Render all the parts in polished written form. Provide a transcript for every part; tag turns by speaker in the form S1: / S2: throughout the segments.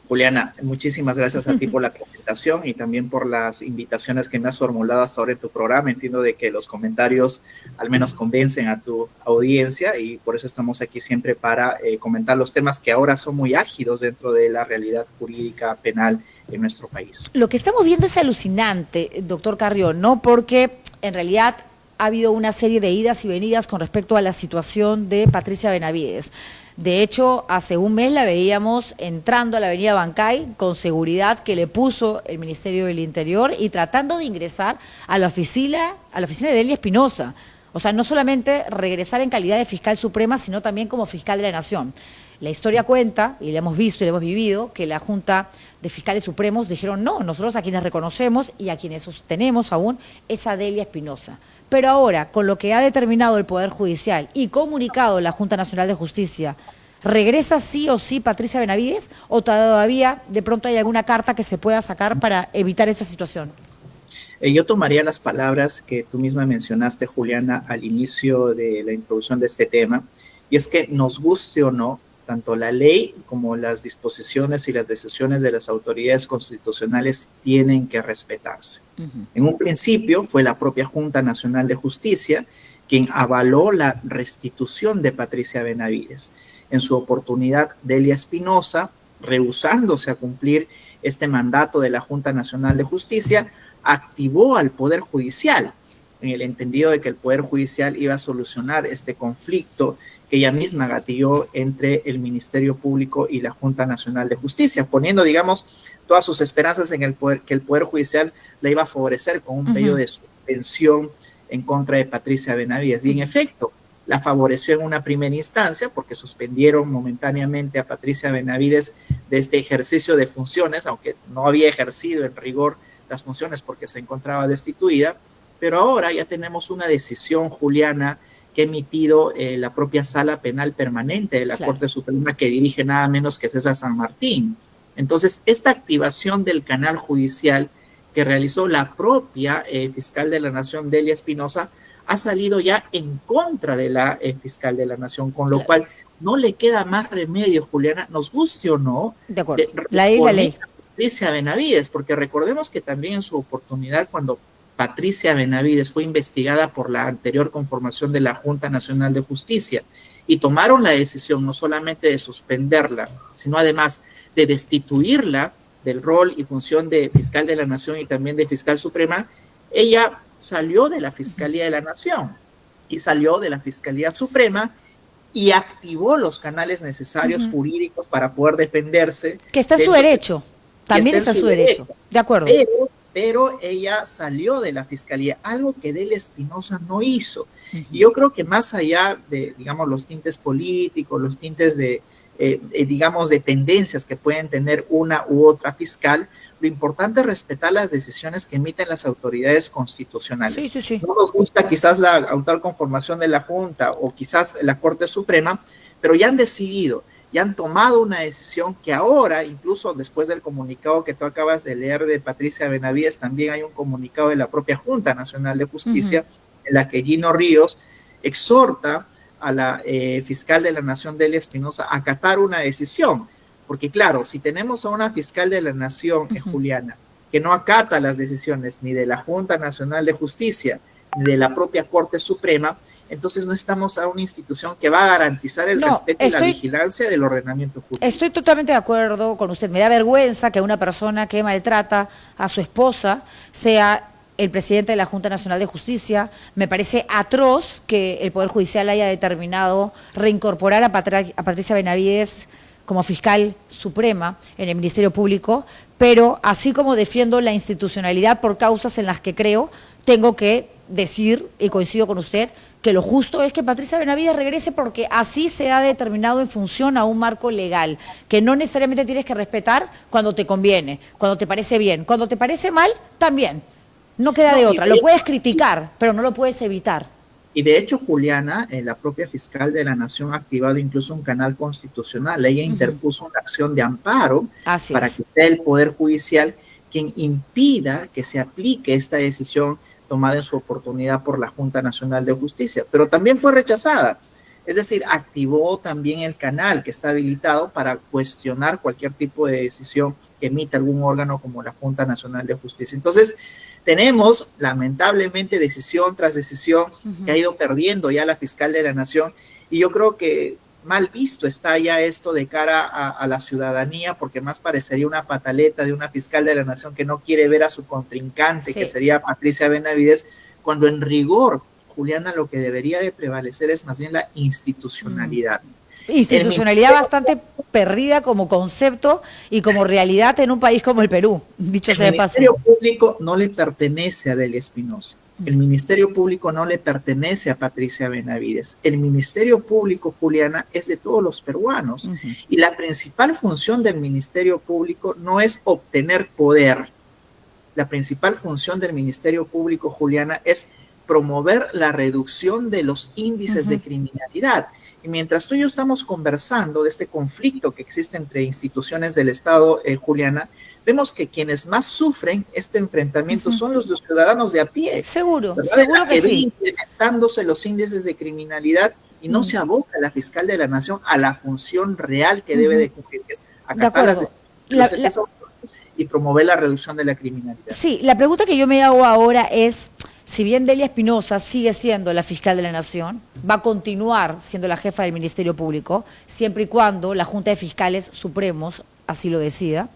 S1: Juliana, muchísimas gracias a ti por la presentación y también por las invitaciones que me has formulado hasta ahora en tu programa. Entiendo de que los comentarios al menos convencen a tu audiencia y por eso estamos aquí siempre para comentar los temas que ahora son muy álgidos dentro de la realidad jurídica penal en nuestro país.
S2: Lo que estamos viendo es alucinante, doctor Carrión, ¿no? Porque en realidad ha habido una serie de idas y venidas con respecto a la situación de Patricia Benavides. De hecho, hace un mes la veíamos entrando a la avenida Bancay con seguridad que le puso el Ministerio del Interior y tratando de ingresar a la oficina de Delia Espinosa. O sea, no solamente regresar en calidad de fiscal suprema, sino también como fiscal de la Nación. La historia cuenta, y la hemos visto y la hemos vivido, que la Junta de Fiscales Supremos dijeron no, nosotros a quienes reconocemos y a quienes sostenemos aún es a Delia Espinosa. Pero ahora, con lo que ha determinado el Poder Judicial y comunicado la Junta Nacional de Justicia, ¿regresa sí o sí Patricia Benavides o todavía de pronto hay alguna carta que se pueda sacar para evitar esa situación?
S1: Yo tomaría las palabras que tú misma mencionaste, Juliana, al inicio de la introducción de este tema, y es que nos guste o no, tanto la ley como las disposiciones y las decisiones de las autoridades constitucionales tienen que respetarse. En un principio fue la propia Junta Nacional de Justicia quien avaló la restitución de Patricia Benavides. En su oportunidad, Delia Espinosa, rehusándose a cumplir este mandato de la Junta Nacional de Justicia, activó al Poder Judicial, en el entendido de que el Poder Judicial iba a solucionar este conflicto que ella misma gatilló entre el Ministerio Público y la Junta Nacional de Justicia, poniendo, digamos, todas sus esperanzas en que el Poder Judicial la iba a favorecer con un pedido de suspensión en contra de Patricia Benavides. Y en efecto, la favoreció en una primera instancia porque suspendieron momentáneamente a Patricia Benavides de este ejercicio de funciones, aunque no había ejercido en rigor las funciones porque se encontraba destituida, pero ahora ya tenemos una decisión, Juliana, que ha emitido la propia Sala Penal Permanente de la Corte Suprema, que dirige nada menos que César San Martín. Entonces, esta activación del canal judicial que realizó la propia fiscal de la Nación, Delia Espinosa, ha salido ya en contra de la fiscal de la Nación, con lo cual no le queda más remedio, Juliana, nos guste o no,
S2: de acuerdo, la ley.
S1: Patricia Benavides, porque recordemos que también en su oportunidad, cuando Patricia Benavides fue investigada por la anterior conformación de la Junta Nacional de Justicia y tomaron la decisión no solamente de suspenderla, sino además de destituirla del rol y función de fiscal de la Nación y también de fiscal suprema, ella salió de la Fiscalía de la Nación y salió de la Fiscalía Suprema y activó los canales necesarios jurídicos para poder defenderse.
S2: Que está en su derecho, también está en su derecho, de acuerdo.
S1: Pero ella salió de la Fiscalía, algo que Delia Espinosa no hizo. Y yo creo que más allá de, digamos, los tintes políticos, los tintes de, digamos, de tendencias que pueden tener una u otra fiscal, lo importante es respetar las decisiones que emiten las autoridades constitucionales. No nos gusta quizás la actual conformación de la Junta o quizás la Corte Suprema, pero ya han decidido, ya han tomado una decisión que ahora, incluso después del comunicado que tú acabas de leer de Patricia Benavides, también hay un comunicado de la propia Junta Nacional de Justicia en la que Gino Ríos exhorta a la fiscal de la Nación, Delia Espinosa, a acatar una decisión. Porque claro, si tenemos a una fiscal de la Nación, Juliana, que no acata las decisiones ni de la Junta Nacional de Justicia, ni de la propia Corte Suprema, entonces no estamos a una institución que va a garantizar el respeto y la vigilancia del ordenamiento jurídico.
S2: Estoy totalmente de acuerdo con usted. Me da vergüenza que una persona que maltrata a su esposa sea el presidente de la Junta Nacional de Justicia. Me parece atroz que el Poder Judicial haya determinado reincorporar a Patricia Benavides como fiscal suprema en el Ministerio Público, pero así como defiendo la institucionalidad por causas en las que creo, tengo que decir, y coincido con usted, que lo justo es que Patricia Benavides regrese porque así se ha determinado en función a un marco legal, que no necesariamente tienes que respetar cuando te conviene, cuando te parece bien, cuando te parece mal, también. No queda de otra, lo puedes criticar, pero no lo puedes evitar.
S1: Y de hecho, Juliana, la propia fiscal de la Nación ha activado incluso un canal constitucional. Ella interpuso una acción de amparo para que sea el Poder Judicial quien impida que se aplique esta decisión tomada en su oportunidad por la Junta Nacional de Justicia. Pero también fue rechazada. Es decir, activó también el canal que está habilitado para cuestionar cualquier tipo de decisión que emita algún órgano como la Junta Nacional de Justicia. Entonces, tenemos lamentablemente decisión tras decisión que ha ido perdiendo ya la fiscal de la Nación, y yo creo que mal visto está ya esto de cara a la ciudadanía, porque más parecería una pataleta de una fiscal de la Nación que no quiere ver a su contrincante, que sería Patricia Benavides, cuando en rigor, Juliana, lo que debería de prevalecer es más bien la institucionalidad.
S2: Institucionalidad bastante perdida como concepto y como realidad en un país como el Perú, dicho sea de paso.
S1: El Ministerio Público no le pertenece a Delia Espinosa. El Ministerio Público no le pertenece a Patricia Benavides. El Ministerio Público, Juliana, es de todos los peruanos. Y la principal función del Ministerio Público no es obtener poder. La principal función del Ministerio Público, Juliana, es promover la reducción de los índices de criminalidad. Y mientras tú y yo estamos conversando de este conflicto que existe entre instituciones del Estado, Juliana, vemos que quienes más sufren este enfrentamiento son los ciudadanos de a pie.
S2: Seguro,
S1: ¿verdad?
S2: seguro que sí.
S1: Incrementándose los índices de criminalidad y no se aboca la fiscal de la Nación a la función real que debe de cumplir, que es acatar las decisiones y promover la reducción de la criminalidad.
S2: Sí, la pregunta que yo me hago ahora es, si bien Delia Espinosa sigue siendo la fiscal de la Nación, va a continuar siendo la jefa del Ministerio Público, siempre y cuando la Junta de Fiscales Supremos así lo decida,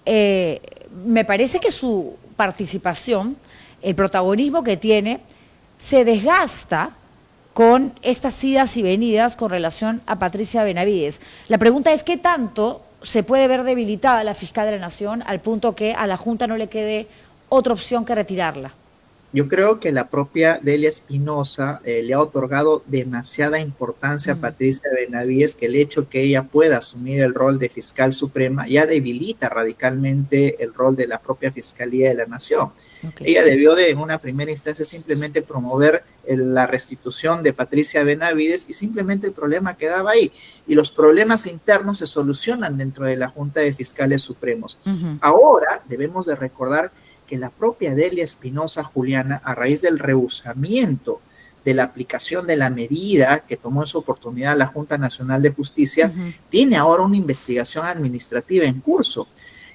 S2: me parece que su participación, el protagonismo que tiene, se desgasta con estas idas y venidas con relación a Patricia Benavides. La pregunta es, ¿qué tanto se puede ver debilitada la fiscal de la Nación al punto que a la Junta no le quede otra opción que retirarla?
S1: Yo creo que la propia Delia Espinosa le ha otorgado demasiada importancia a Patricia Benavides, que el hecho que ella pueda asumir el rol de fiscal suprema ya debilita radicalmente el rol de la propia Fiscalía de la Nación. Ella debió de, en una primera instancia, simplemente promover la restitución de Patricia Benavides y simplemente el problema quedaba ahí. Y los problemas internos se solucionan dentro de la Junta de Fiscales Supremos. Ahora debemos de recordar que la propia Delia Espinosa, Juliana, a raíz del rehusamiento de la aplicación de la medida que tomó en su oportunidad la Junta Nacional de Justicia, tiene ahora una investigación administrativa en curso.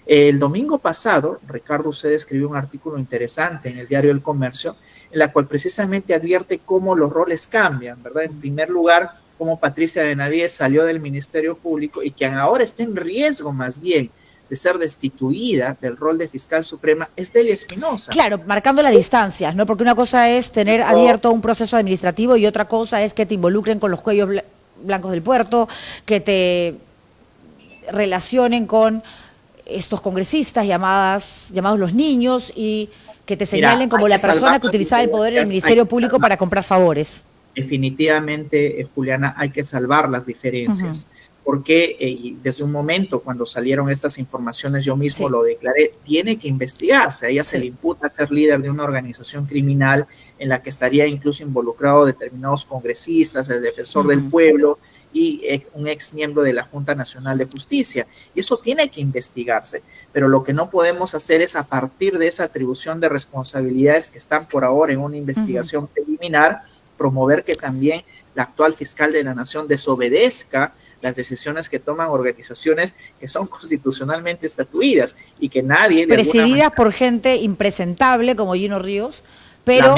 S1: El domingo pasado, Ricardo, usted escribió un artículo interesante en el diario El Comercio, en la cual precisamente advierte cómo los roles cambian, ¿verdad? En primer lugar, cómo Patricia Benavides salió del Ministerio Público y quien ahora está en riesgo más bien de ser destituida del rol de fiscal suprema es Delia Espinosa.
S2: Claro, marcando las distancias, ¿no? Porque una cosa es tener abierto un proceso administrativo y otra cosa es que te involucren con los cuellos blancos del puerto, que te relacionen con estos congresistas llamados los niños y que te señalen como la persona que utilizaba el poder en el Ministerio Público para comprar favores.
S1: Definitivamente, Juliana, hay que salvar las diferencias. Porque desde un momento cuando salieron estas informaciones, yo mismo lo declaré, tiene que investigarse. A ella se le imputa ser líder de una organización criminal en la que estaría incluso involucrado determinados congresistas, el defensor del pueblo y un ex miembro de la Junta Nacional de Justicia. Y eso tiene que investigarse. Pero lo que no podemos hacer es, a partir de esa atribución de responsabilidades que están por ahora en una investigación preliminar, promover que también la actual fiscal de la Nación desobedezca las decisiones que toman organizaciones que son constitucionalmente estatuidas y que nadie...
S2: Presididas por gente impresentable como Gino Ríos, pero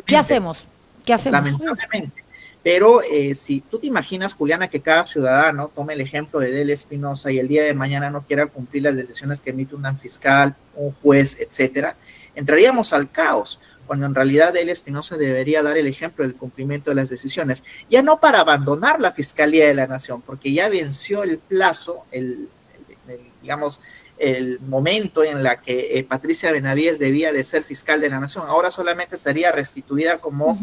S2: ¿qué hacemos?
S1: Lamentablemente. Pero si tú te imaginas, Juliana, que cada ciudadano tome el ejemplo de Delia Espinosa y el día de mañana no quiera cumplir las decisiones que emite un fiscal, un juez, etcétera, entraríamos al caos, cuando en realidad Delia Espinosa debería dar el ejemplo del cumplimiento de las decisiones, ya no para abandonar la Fiscalía de la Nación, porque ya venció el plazo, digamos, el momento en la que Patricia Benavides debía de ser fiscal de la Nación. Ahora solamente estaría restituida como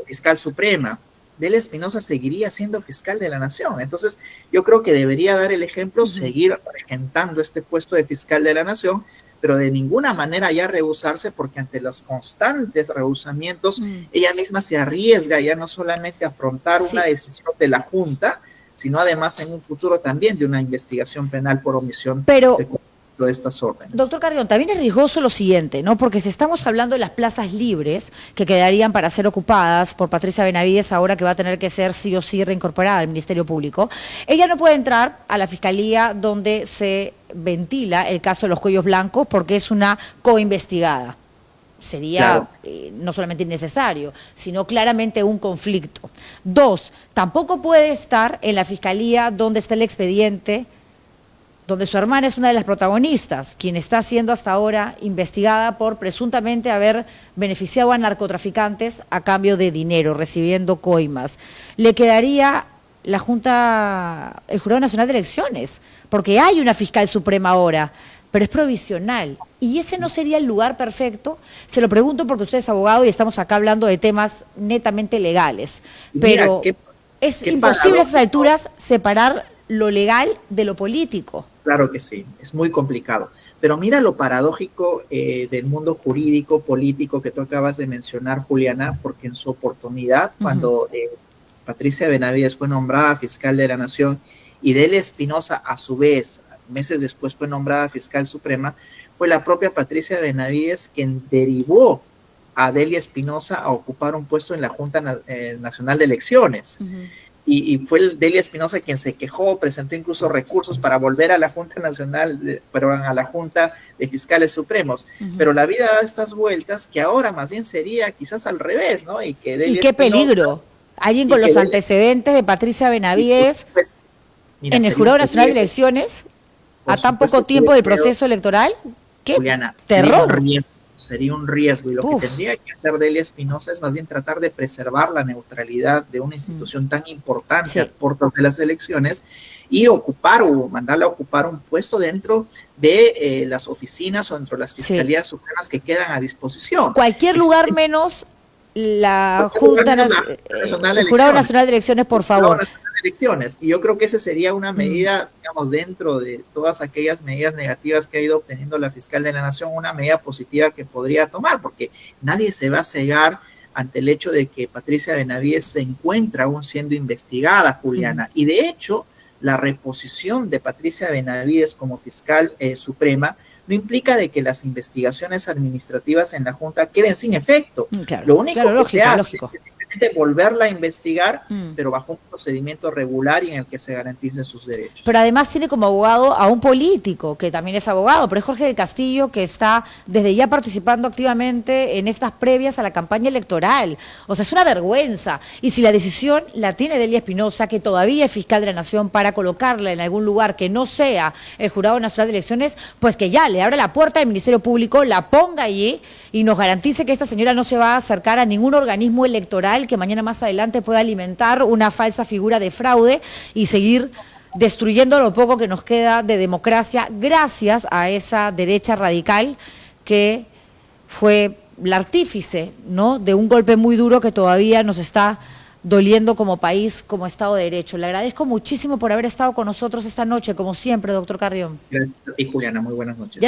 S1: fiscal suprema. Delia Espinosa seguiría siendo fiscal de la Nación. Entonces, yo creo que debería dar el ejemplo, seguir regentando este puesto de fiscal de la Nación, pero de ninguna manera ya rehusarse, porque ante los constantes rehusamientos, ella misma se arriesga ya no solamente a afrontar una decisión de la Junta, sino además en un futuro también de una investigación penal por omisión.
S2: Pero
S1: dentro de estas órdenes.
S2: Doctor Carrión, también es riesgoso lo siguiente, ¿no? Porque si estamos hablando de las plazas libres que quedarían para ser ocupadas por Patricia Benavides, ahora que va a tener que ser sí o sí reincorporada al Ministerio Público, ella no puede entrar a la fiscalía donde se ventila el caso de los cuellos blancos porque es una coinvestigada. Sería
S1: Claro.
S2: No solamente innecesario, sino claramente un conflicto. 2, tampoco puede estar en la fiscalía donde está el expediente, donde su hermana es una de las protagonistas, quien está siendo hasta ahora investigada por presuntamente haber beneficiado a narcotraficantes a cambio de dinero, recibiendo coimas. Le quedaría la Junta, el Jurado Nacional de Elecciones, porque hay una fiscal suprema ahora, pero es provisional. ¿Y ese no sería el lugar perfecto? Se lo pregunto porque usted es abogado y estamos acá hablando de temas netamente legales. Pero
S1: Mira,
S2: es
S1: qué
S2: imposible a esas
S1: paradójico.
S2: alturas separar lo legal de lo político.
S1: Claro que sí, es muy complicado. Pero mira lo paradójico del mundo jurídico, político que tú acabas de mencionar, Juliana, porque en su oportunidad, cuando Patricia Benavides fue nombrada fiscal de la Nación y Delia Espinosa, a su vez, meses después fue nombrada fiscal suprema, fue la propia Patricia Benavides quien derivó a Delia Espinosa a ocupar un puesto en la Junta Nacional de Elecciones. Y fue Delia Espinosa quien se quejó, presentó incluso recursos para volver a la Junta Nacional, perdón, a la Junta de Fiscales Supremos. Pero la vida da estas vueltas que ahora más bien sería quizás al revés, ¿no? Y que Delia
S2: qué
S1: Espinosa,
S2: peligro. Alguien con los antecedentes de Patricia Benavides
S1: mira,
S2: en el
S1: sería
S2: Jurado
S1: un
S2: Nacional de
S1: peligro.
S2: Elecciones
S1: Por
S2: a tan
S1: supuesto
S2: poco
S1: que
S2: tiempo del
S1: creo,
S2: proceso electoral. ¡Qué
S1: Juliana,
S2: terror!
S1: sería un riesgo, y lo
S2: Uf.
S1: que tendría que hacer Delia Espinosa es más bien tratar de preservar la neutralidad de una institución tan importante
S2: Sí.
S1: a puertas de las elecciones y ocupar o mandarla a ocupar un puesto dentro de las oficinas o dentro de las fiscalías supremas que quedan a disposición.
S2: Cualquier lugar menos la Junta el Jurado Nacional de Elecciones, por favor.
S1: Elecciones. Y yo creo que esa sería una medida, digamos, dentro de todas aquellas medidas negativas que ha ido obteniendo la fiscal de la Nación, una medida positiva que podría tomar, porque nadie se va a cegar ante el hecho de que Patricia Benavides se encuentra aún siendo investigada, Juliana. Y de hecho, la reposición de Patricia Benavides como fiscal suprema no implica de que las investigaciones administrativas en la Junta queden sin efecto.
S2: Claro,
S1: lo único que se hace
S2: lógico.
S1: es simplemente volverla a investigar, pero bajo un procedimiento regular y en el que se garanticen sus derechos.
S2: Pero además tiene como abogado a un político, que también es abogado, pero es Jorge del Castillo, que está desde ya participando activamente en estas previas a la campaña electoral. O sea, es una vergüenza. Y si la decisión la tiene Delia Espinosa, que todavía es fiscal de la Nación, para colocarla en algún lugar que no sea el Jurado Nacional de Elecciones, pues que ya le abra la puerta al Ministerio Público, la ponga allí y nos garantice que esta señora no se va a acercar a ningún organismo electoral que mañana más adelante pueda alimentar una falsa figura de fraude y seguir destruyendo lo poco que nos queda de democracia gracias a esa derecha radical que fue la artífice, ¿no?, de un golpe muy duro que todavía nos está doliendo como país, como Estado de Derecho. Le agradezco muchísimo por haber estado con nosotros esta noche, como siempre, doctor Carrión.
S1: Gracias a ti, Juliana. Muy buenas noches.